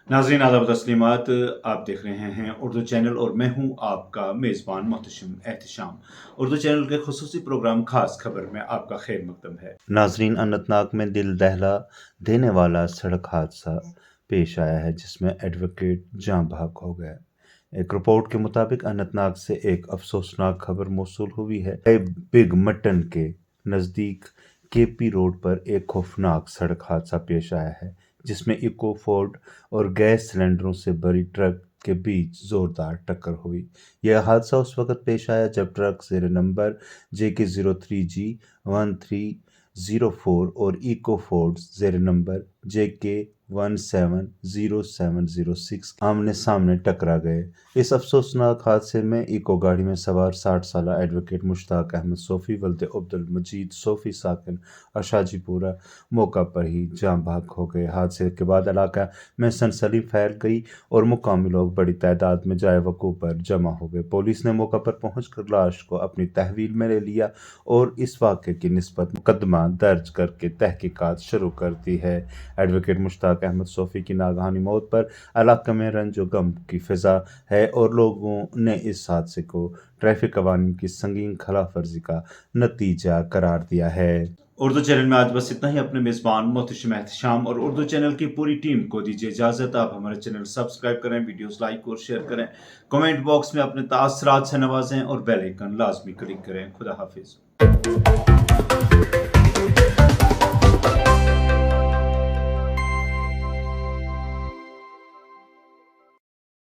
नाज़रीन आदाब तस्लीमात, आप देख रहे हैं उर्दू चैनल और मैं हूं आपका मेज़बान मोहतशिम एहतशाम। उर्दू चैनल के खुसूसी प्रोग्राम खास खबर में आपका खैर मकदम है। नाज़रीन, अनंतनाग में दिल दहला देने वाला सड़क हादसा पेश आया है जिसमें एडवोकेट जाँ बहक हो गया। एक रिपोर्ट के मुताबिक अनंतनाग से एक अफसोसनाक खबर मौसूल हुई है। बिग मटन के नज़दीक केपी रोड पर एक खौफनाक सड़क हादसा पेश आया है जिसमें इको फोर्ड और गैस सिलेंडरों से भरी ट्रक के बीच जोरदार टक्कर हुई। यह हादसा उस वक्त पेश आया जब ट्रक ज़ेर नंबर JK03G1304 और इको फोर्ड ज़ेर नंबर JK170706 आमने सामने टकरा गए। इस अफसोसनाक हादसे में इको गाड़ी में सवार 60 साल एडवोकेट मुश्ताक अहमद सोफ़ी वल्द अब्दुल मजीद सोफ़ी साकिन अशाजीपुरा मौका पर ही जाँ बहक हो गए। हादसे के बाद इलाका में सनसनी फैल गई और मुकामी लोग बड़ी तादाद में जाए वक़ूअ पर जमा हो गए। पुलिस ने मौका पर पहुंचकर लाश को अपनी तहवील में ले लिया और इस वाक़े की निस्बत मुकदमा दर्ज करके तहकीकात शुरू कर दी है। एडवोकेट मुश्ताक अहमद सोफ़ी की नागहानी मौत पर इलाके में रंज व गम की फ़िज़ा है और लोगों ने इस हादसे को ट्रैफिक कवानीन की संगीन खिलाफ वर्जी का नतीजा करार दिया है। उर्दू चैनल में आज बस इतना ही। अपने मेज़बान मोहतशिम एहतशाम और उर्दू चैनल की पूरी टीम को दीजिए इजाज़त। आप हमारे चैनल सब्सक्राइब करें, वीडियोस लाइक और शेयर करें, कमेंट बॉक्स में अपने तासरात से नवाजें और बेल आइकन लाजमी क्लिक करें। खुदा हाफिज़।